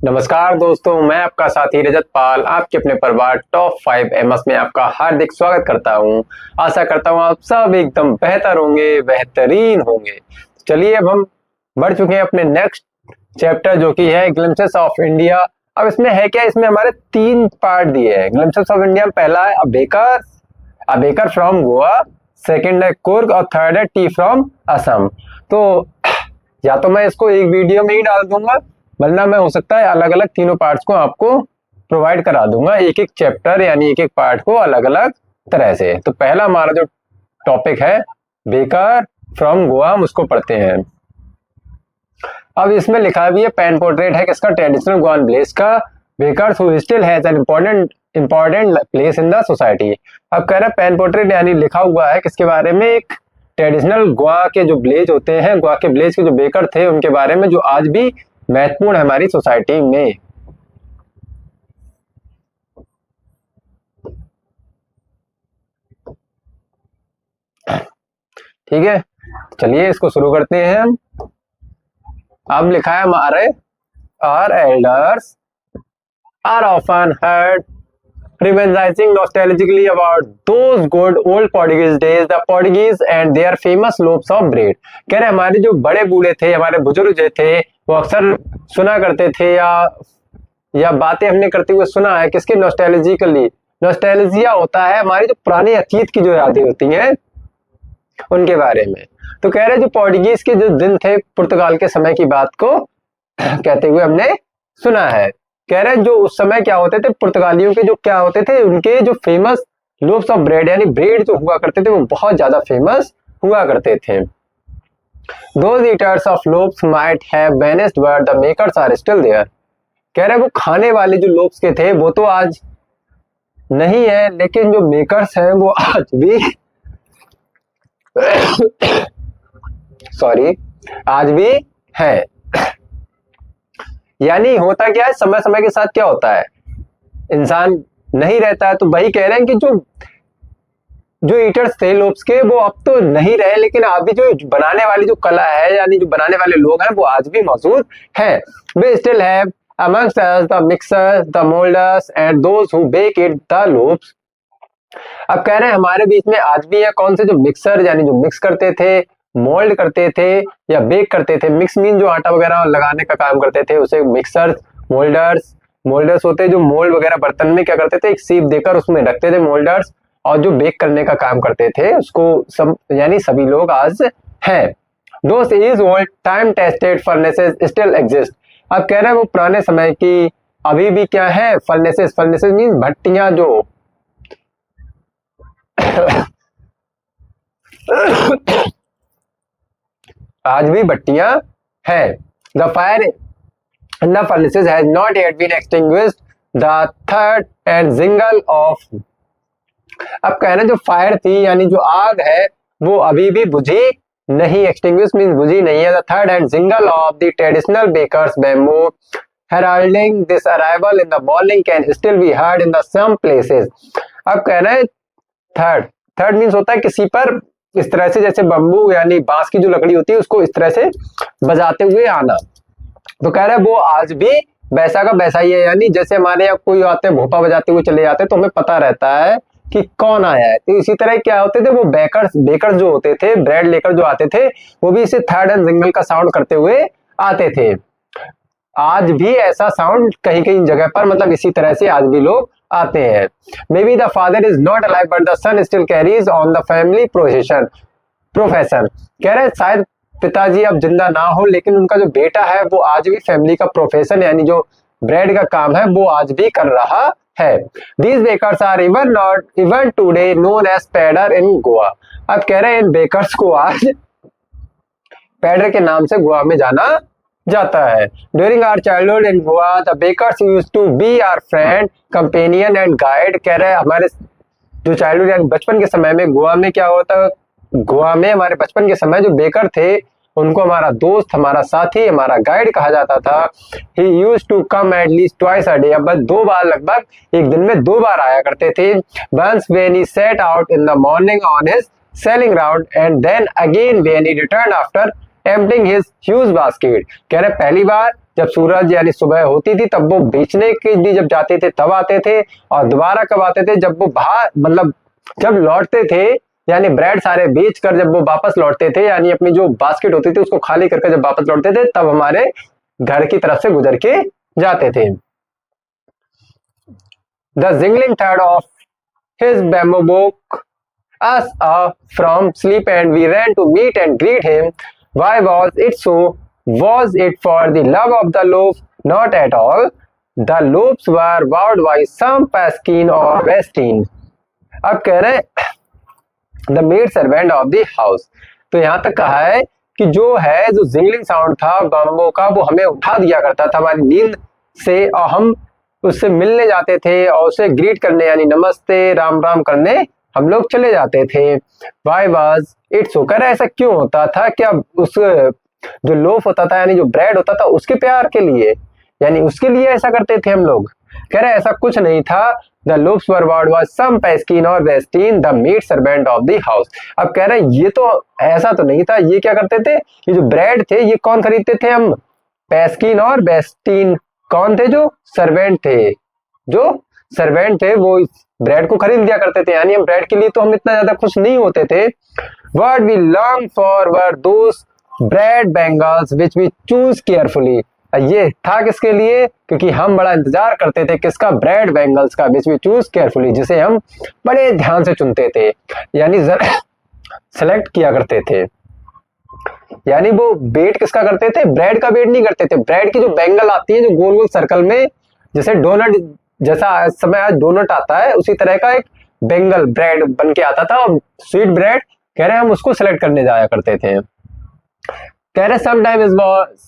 नमस्कार दोस्तों, मैं आपका साथी रजत पाल आपके अपने परिवार टॉप 5 एमएस में आपका हार्दिक स्वागत करता हूं। आशा करता हूं आप सब एकदम बेहतर होंगे, बेहतरीन होंगे। चलिए, अब हम बढ़ चुके हैं अपने नेक्स्ट चैप्टर जो कि है ग्लिम्पसेस ऑफ इंडिया। अब इसमें है क्या, इसमें हमारे 3 पार्ट दिए हैं। ग्लिम्पसेस ऑफ इंडिया में पहला है a baker from Goa, second है कुर्ग और थर्ड है टी फ्रॉम असम। तो या तो मैं इसको एक वीडियो में ही डाल दूंगा, वरना मैं हो सकता है अलग अलग तीनों पार्ट्स को आपको प्रोवाइड करा दूंगा, एक एक चैप्टर यानी एक एक पार्ट को अलग अलग तरह से। तो पहला हमारा जो टॉपिक है बेकर फ्रॉम गोवा, हम उसको पढ़ते हैं। अब इसमें लिखा भी है पेन पोर्ट्रेट है किसका, ट्रेडिशनल गोवन विलेज का, baker who still has an important place in the society. अब कह रहे हैं पेन पोर्ट्रेट यानी लिखा हुआ है किसके बारे में, एक ट्रेडिशनल गोवा के जो विलेज होते हैं, गोवा के विलेज के जो बेकर थे उनके बारे में, जो आज भी महत्वपूर्ण है हमारी सोसाइटी में। ठीक है, चलिए इसको शुरू करते हैं हम। अब लिखा है हमारे are elders are often heard reminiscing nostalgically about those good old Portuguese days, the Portuguese and their famous loaves of bread। कह रहे हमारे जो बड़े बूढ़े थे, हमारे बुजुर्ग जो थे, वो अक्सर सुना करते थे या बातें हमने करते हुए सुना है किसके, नॉस्टैल्जिकली। नॉस्टैल्जिया होता है हमारी जो पुराने अतीत की जो यादें होती हैं उनके बारे में। तो कह रहे जो पोर्टुगीज के जो दिन थे, पुर्तगाल के समय की बात को कहते हुए हमने सुना है। कह रहे जो उस समय क्या होते थे, पुर्तगालियों के जो क्या होते थे, उनके जो फेमस लोव्स ऑफ ब्रेड यानी ब्रेड जो हुआ करते थे वो बहुत ज्यादा फेमस हुआ करते थे। Those eaters of loaves might have vanished but the makers are still there। कह रहे वो खाने वाले जो लोव्स के थे वो तो आज नहीं है, लेकिन जो मेकर्स हैं वो आज भी आज भी है। यानी होता क्या है, समय समय के साथ क्या होता है, इंसान नहीं रहता है। तो वही कह रहे हैं कि जो ईटर्स थे लोब्स के वो अब तो नहीं रहे, लेकिन अभी जो बनाने वाली जो कला है यानी जो बनाने वाले लोग हैं वो आज भी मौजूद हैं। We still have amongst us the mixers, the molders and those who bake it the loaves। अब कह रहे हैं हमारे बीच में आज भी है कौन से, जो मिक्सर यानी जो मिक्स करते थे, मोल्ड करते थे या बेक करते थे। मिक्स मीन जो आटा वगैरह लगाने का काम करते थे उसे मिक्सर्स, मोल्डर्स होते जो मोल्ड वगैरह बर्तन में क्या करते थे, एक सीप देकर उसमें रखते थे मोल्डर्स, और जो बेक करने का काम करते थे उसको सब यानी सभी लोग आज हैं। दोस्त is old time tested furnaces still exist. अब कह रहे हैं वो पुराने समय की अभी भी क्या है, फर्नेसेस मीन भट्टियां जो आज भी भट्टियां हैं। The fire in the furnaces has not yet been extinguished the third and jingle of. अब कह रहे हैं जो फायर थी यानी जो आग है वो अभी भी बुझी नहीं, एक्सटिंग्विश मीन बुझी नहीं है। The third and jingle of the traditional bakers bamboo heralding this arrival in the morning can still be heard in the some places। अब कह रहे हैं थर्ड मीन्स होता है किसी पर इस तरह से, जैसे बम्बू यानी बांस की जो लकड़ी होती है उसको इस तरह से बजाते हुए आना। तो कह रहे हैं वो आज भी वैसा का वैसा ही है, यानी जैसे हमारे यहाँ कोई आते हैं भोपा बजाते हुए चले जाते हैं तो हमें पता रहता है कि कौन आया है। तो इसी तरह क्या होते थे वो बेकर्स जो होते थे, ब्रेड लेकर जो आते थे वो भी इसे थर्ड एंड जिंगल का साउंड करते हुए आते थे। आज भी ऐसा साउंड कहीं कहीं जगह पर मतलब इसी तरह से आज भी लोग आते हैं। May be the father is not alive but the son still carries on the family profession. कह रहे शायद पिताजी अब जिंदा ना हो लेकिन उनका जो बेटा है वो आज भी फैमिली का प्रोफेशन यानी जो ब्रेड का काम है वो आज भी कर रहा है। These bakers are even today known as pader in Goa. अब कह रहे हैं इन बेकर्स को आज पैडर के नाम से गोवा में जाना जाता है। During our childhood in Goa, the bakers used to be our friend, companion and guide। कह रहे हैं हमारे जो चाइल्डहुड यानी बचपन के समय में गोवा में क्या होता, गोवा में हमारे बचपन के समय जो बेकर थे उनको हमारा दोस्त, हमारा साथी, हमारा गाइड कहा जाता था। He used to come at least twice a day। अब बस 2 बार, लगभग एक दिन में 2 बार आया करते थे। Once when he set out in the morning on his selling round and then again when he returned after emptying his huge basket। कह रहे पहली बार जब सूरज यानी सुबह होती थी तब वो बेचने के लिए जब जाते थे तब आते थे, और दोबारा कब आते थे, जब वो बाहर मतलब जब लौटते थे, यानी ब्रेड सारे बेच कर जब वो वापस लौटते थे, यानी अपनी जो बास्केट होती थी उसको खाली करके जब वापस लौटते थे तब हमारे घर की तरफ से गुजर के जाते थे। The jingling third of his bamboo woke us up from sleep and we ran to meet and greet him. Why was it so? Was it for the love of the loaf? Not at all. The loaves were bought by some Paskin or Westin. अब कह रहे the maid servant of the house, तो यहां तक कहा है कि जो है जो जिंगलिंग साउंड था बैम्बू का वो हमें उठा दिया करता था हमारी नींद से, और हम उससे मिलने जाते थे और उसे ग्रीट करने यानी नमस्ते राम राम करने हम लोग चले जाते थे। वाई वाज इट सो, कह रहे ऐसा क्यों होता था, क्या उस जो लोफ होता था यानी जो ब्रेड होता था उसके प्यार के लिए, यानी उसके लिए ऐसा करते थे हम लोग। कह रहे ऐसा कुछ नहीं था। The loaves were bought by some Paskin or Westin, the maid servant of the house. अब कह रहे ये तो ऐसा तो नहीं था, ये क्या करते थे, ये जो ब्रेड थे ये कौन खरीदते थे, हम पैस्किन और बेस्टीन कौन थे, जो सर्वेंट थे, जो सर्वेंट थे वो इस ब्रेड को खरीद दिया करते थे, यानी हम ब्रेड के लिए तो हम इतना ज्यादा खुश नहीं होते थे। What we longed for were those bread bangles which we choose carefully. ये था किसके लिए, क्योंकि हम बड़ा इंतजार करते थे किसका, ब्रेड बैंगल्स का, विच वी चूज केयरफुली, जिसे हम बड़े ध्यान से चुनते थे, यानी सेलेक्ट किया करते थे। यानी वो वेट किसका करते थे, ब्रेड का वेट नहीं करते थे, ब्रेड की जो बैंगल आती है जो गोल गोल सर्कल में, जैसे डोनट, जैसा इस समय आज डोनट आता है उसी तरह का एक बैंगल ब्रेड बन के आता था, और स्वीट ब्रेड कह रहे हम उसको सेलेक्ट करने जाया करते थे। कह रहे sometimes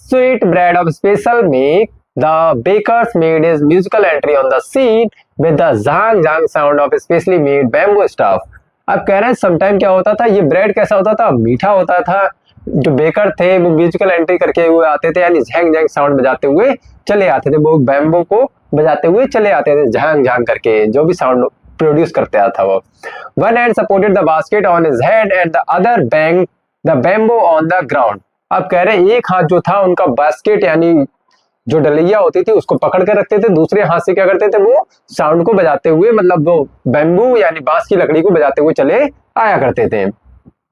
sweet bread of special make, the bakers made his musical entry on the scene with the zang zang sound of specially made bamboo stuff. अब कह रहे हैं समटाइम क्या होता था, ये ब्रेड कैसा होता था, मीठा होता था, जो बेकर थे वो म्यूजिकल एंट्री करके हुए आते थे, यानी झैंग झैंग साउंड बजाते हुए चले आते थे, वो बैम्बो को बजाते हुए चले आते थे झांग झांग करके, जो भी साउंड प्रोड्यूस करते था वो। One hand supported the basket on his head and the other bang the bamboo on the ground. अब कह रहे एक हाथ जो था उनका बास्केट यानी जो डलिया होती थी उसको पकड़ कर रखते थे, दूसरे हाथ से क्या करते थे वो साउंड को बजाते हुए, मतलब वो बैम्बू यानी बांस की लकड़ी को बजाते हुए चले आया करते थे।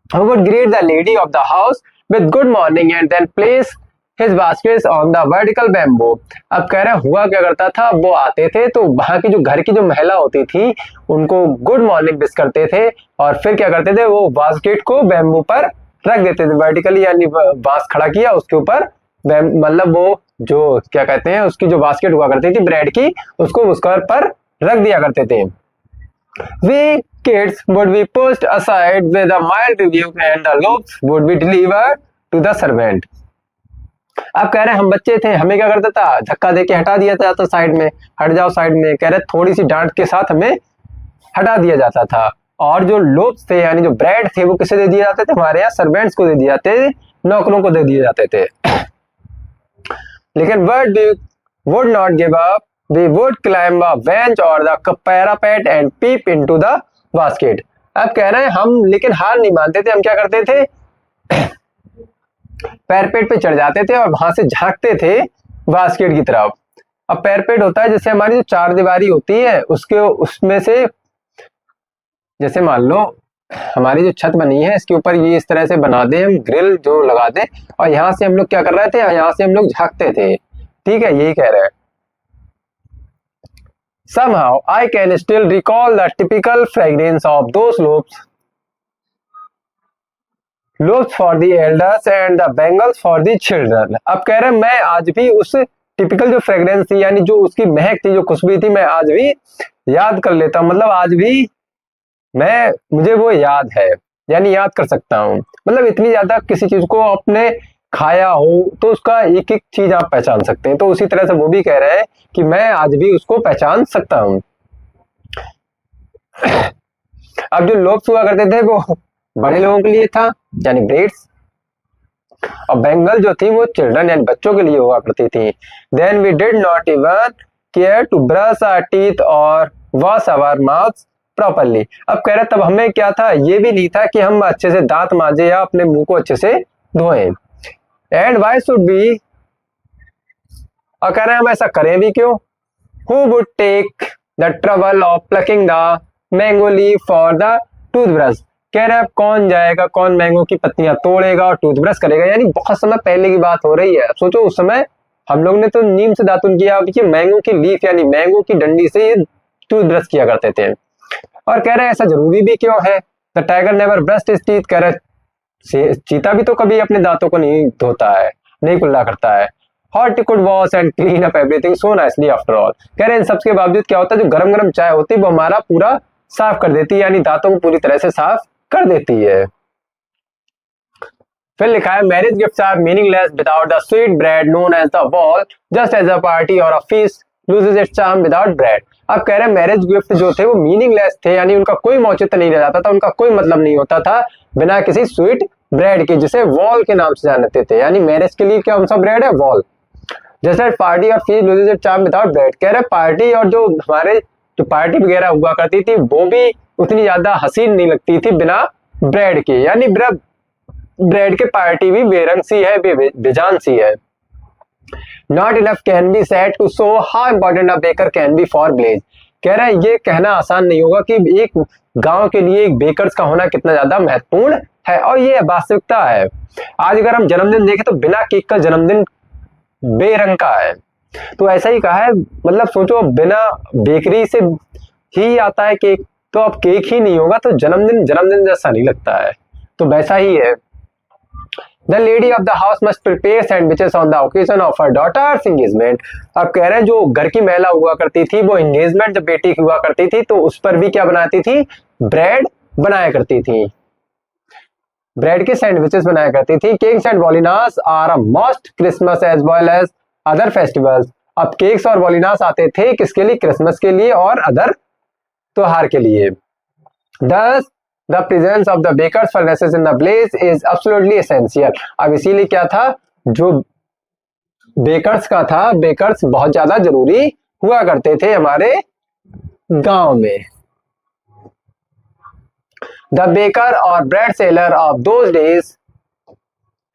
Who would greet the lady of the house with good morning and then place his baskets on the vertical bamboo. अब कह रहे हुआ क्या करता था, वो आते थे तो वहां की जो घर की जो महिला होती थी उनको गुड मॉर्निंग विश करते थे, और फिर क्या करते थे वो बास्केट को बैम्बू पर रख देते थे, वर्टिकली यानी बांस खड़ा किया उसके ऊपर, मतलब वो जो क्या कहते हैं उसकी जो बास्केट हुआ करती थी ब्रेड की, उसको उसके पर रख दिया करते थे। We kids would be pushed aside with a mild rebuke and the loaves would be delivered to the servant. अब कह रहे हम बच्चे थे, हमें क्या करता था, धक्का देके हटा दिया जाता साइड में, हट जाओ साइड में, कह रहे थोड़ी सी डांट के साथ हमें हटा दिया जाता था, और जो लोब्स थे यानी जो ब्रेड थे वो किसे दे दिए जाते थे, हमारे यहाँ सर्वेंट्स को दे दिए जाते थे, नौकरों को दे दिए जाते थे। लेकिन but we would not give up, we would climb a bench or the parapet and peep into the basket. अब कह रहे हैं हम लेकिन हार नहीं मानते थे, हम क्या करते थे पैरपेट पे चढ़ जाते थे और वहां से झांकते थे बास्केट की तरफ। अब पैरपेट होता है जैसे हमारी जो चार दीवारी होती है उसके उसमें से, जैसे मान लो हमारी जो छत बनी है इसके ऊपर ये इस तरह से बना दे हम ग्रिल जो लगा दे, और यहाँ से हम लोग क्या कर रहे थे, यहाँ से हम लोग झांकते थे, ठीक है, यही कह रहे हैं। Somehow I can still recall the typical fragrance of those loaves for the elders and the bangles for the children. अब कह रहे हैं मैं आज भी उस टिपिकल जो फ्रेग्रेंस थी यानी जो उसकी महक थी, जो खुशबू थी, मैं आज भी याद कर लेता हूँ, मतलब आज भी मुझे वो याद है, यानी याद कर सकता हूँ, मतलब इतनी ज्यादा किसी चीज को आपने खाया हो तो उसका एक एक चीज आप पहचान सकते हैं, तो उसी तरह से वो भी कह रहे हैं कि मैं आज भी उसको पहचान सकता हूँ। अब जो लोग हुआ करते थे वो बड़े लोगों के लिए था यानी ब्रेड्स, और बेंगल जो थी वो चिल्ड्रन यानी बच्चों के लिए हुआ करती थी। Then we did not even care to brush our teeth और वॉश आवर माउथ प्रॉपरली। अब कह रहे तब हमें क्या था, ये भी नहीं था कि हम अच्छे से दांत मांजे या अपने मुंह को अच्छे से धोएं। एंड वाई शुड बी और कह रहे हैं हम ऐसा करें भी क्यों? Who would take the trouble of plucking the mango leaf for the toothbrush? कह रहे हैं कौन जाएगा, कौन मैंगो की पत्तियां तोड़ेगा और टूथब्रश करेगा? यानी बहुत समय पहले की बात हो रही है। सोचो उस समय हम लोग ने तो नीम से दातुन किया, अब ये मैंगो की लीफ यानी मैंगो की डंडी से ये टूथब्रश किया करते थे। और कह रहे हैं ऐसा जरूरी भी क्यों है? The tiger never brushed his teeth. कह रहे चीता भी तो कभी अपने दांतों को नहीं धोता है, नहीं कुल्ला करता है। Hot could wash and clean up everything so nicely after all. कह रहे हैं इन सबके बावजूद क्या होता है, जो गरम गरम चाय होती है वो हमारा पूरा साफ कर देती है, यानी दांतों को पूरी तरह से साफ कर देती है। फिर लिखा है marriage gifts are meaningless without the sweet bread known as the bol, just as a party or a feast loses its charm without bread. अब कह रहे हैं मैरिज गिफ्ट जो थे वो मीनिंगलेस थे, यानी उनका कोई औचित्य नहीं रह जाता था, उनका कोई मतलब नहीं होता था बिना किसी स्वीट ब्रेड के, जिसे वॉल के नाम से जानते थे। यानी मैरिज के लिए कौन सा ब्रेड है? वॉल। जैसे पार्टी और feast loses its charm without bread. कह रहे पार्टी और जो हमारे जो पार्टी वगैरह हुआ करती थी वो भी उतनी ज्यादा हसीन नहीं लगती थी बिना ब्रेड के, यानी ब्रेड के पार्टी भी बेरंग सी है, बेजान सी है। Not enough can be said to show how important a baker can be for village. कह रहा है ये कहना आसान नहीं होगा कि एक गांव के लिए एक बेकर्स का होना कितना ज्यादा महत्वपूर्ण है, और ये वास्तविकता है। आज अगर हम जन्मदिन देखें तो बिना केक का जन्मदिन बेरंग का है, तो ऐसा ही कहा है। मतलब सोचो बिना बेकरी से ही आता है केक, तो अब केक ही नहीं होगा तो जन्मदिन जैसा नहीं लगता है, तो वैसा ही है। The lady of the house must prepare sandwiches on the occasion of her daughter's engagement। अब कह रहे हैं जो घर की महिला हुआ करती थी वो एंगेजमेंट जब बेटी की हुआ करती थी तो उस पर भी क्या बनाती थी? ब्रेड बनाया करती थी, ब्रेड के सैंडविचेस बनाया करती थी। केक्स एंड वॉलिनास are a must Christmas as well as other festivals. अब केक्स और वॉलिनास आते थे किसके लिए? क्रिसमस के लिए और अदर त्योहार के लिए। Thus, the presence of the bakers furnaces in the blaze is absolutely essential। अब इसीलिए क्या था, जो बेकर्स का था, बेकर्स बहुत ज्यादा जरूरी हुआ करते थे हमारे गांव में। The baker or bread seller of those days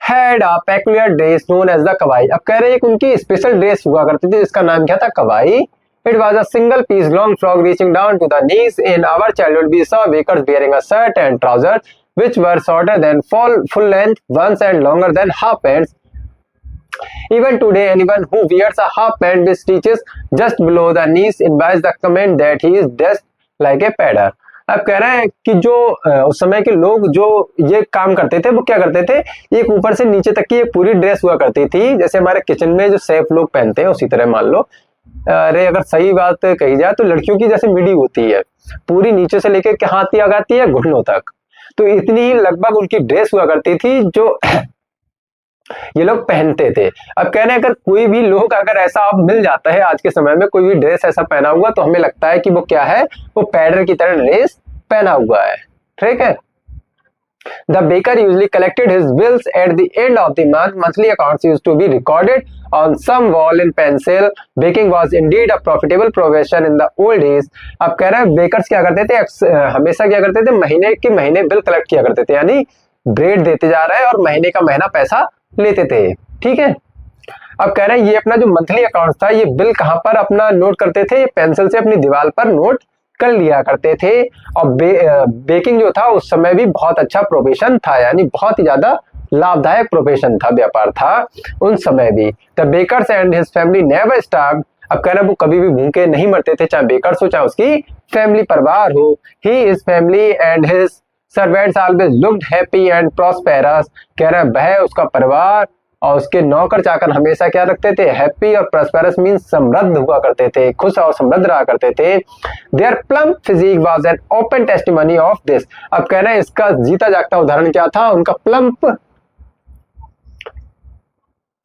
had a peculiar dress known as the कवाई। अब कह रहे हैं कि उनकी स्पेशल ड्रेस हुआ करती थी जिसका नाम क्या था? कवाई। It was a single piece long frock reaching down to the knees। In our childhood, we saw bakers wearing a shirt and trousers which were shorter than full length ones and longer than half pants। Even today, anyone who wears a half pant which reaches just below the knees invites the comment that he is dressed like a pedder। अब कह रहे हैं कि जो उस समय के लोग जो ये काम करते थे वो क्या करते थे, एक ऊपर से नीचे तक की एक पूरी ड्रेस हुआ करती थी, जैसे हमारे किचन में जो शेफ लोग पहनते हैं उसी तरह मान लो। अरे अगर सही बात कही जाए तो लड़कियों की जैसे मिडी होती है, पूरी नीचे से लेकर हाथ तक आती है घुटनों तक, तो इतनी ही लगभग उनकी ड्रेस हुआ करती थी जो ये लोग पहनते थे। अब कह रहे हैं अगर कोई भी लोग अगर ऐसा अब मिल जाता है आज के समय में, कोई भी ड्रेस ऐसा पहना हुआ, तो हमें लगता है कि वो क्या है, वो पैडर की तरह ड्रेस पहना हुआ है। ठीक है। The baker usually collected his bills at the end of the month। Monthly accounts used to be recorded on some wall in pencil। Baking was indeed a profitable profession in the old days। अब कह रहे हैं bakers क्या करते थे, हमेशा क्या करते थे, महीने के महीने बिल कलेक्ट किया करते थे, यानी ब्रेड देते जा रहे हैं और महीने का महीना पैसा लेते थे। ठीक है। अब कह रहे हैं ये अपना जो मंथली अकाउंट था, ये बिल कहाँ पर अपना नोट करते थे? ये पेंसिल से अपनी दीवार पर नोट कर लिया करते थे। और बेकिंग जो था उस समय भी बहुत अच्छा प्रोफेशन था, यानी बहुत ही ज्यादा लाभदायक प्रोफेशन था, व्यापार था उन समय भी। The bakers and his family never starved. अब कह रहे वो कभी भी भूखे नहीं मरते थे, चाहे बेकर्स हो चाहे उसकी फैमिली परिवार हो। He his family and his servants always looked happy and prosperous. कह रहे हैं वह, उसका परिवार और उसके नौकर चाकर हमेशा क्या रखते थे? हैप्पी और प्रॉस्पेरस मीन्स समृद्ध हुआ करते थे, खुश और समृद्ध रहा करते थे। Their plump physique was an open testimony of this. अब कह रहे हैं इसका जीता जागता उदाहरण क्या था? उनका प्लम्प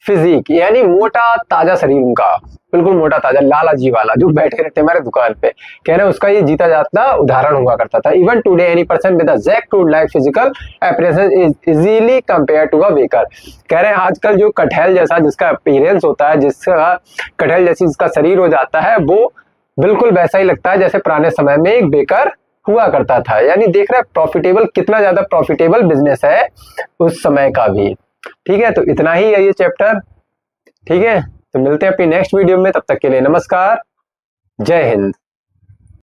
फिजिक, यानी मोटा ताजा शरीर, उनका बिल्कुल मोटा ताजा लालाजी वाला जो बैठे रहते हमारे दुकान पे, कह रहे हैं उसका ये जीता जाता उदाहरण हुआ करता था। Even today any person with a jackfruit like physical appearance is easily compare to a baker. कह रहे हैं आजकल जो कटहल जैसा जिसका अपीयरेंस होता है, जिसका कटहल जैसी जिसका शरीर हो जाता है, वो बिल्कुल वैसा ही लगता है जैसे पुराने समय में एक बेकर हुआ करता था। यानी देख रहे हैं प्रॉफिटेबल, कितना ज्यादा प्रॉफिटेबल बिजनेस है उस समय का भी। ठीक है, तो इतना ही है ये चैप्टर। ठीक है, तो मिलते हैं अपनी नेक्स्ट वीडियो में, तब तक के लिए नमस्कार, जय हिंद।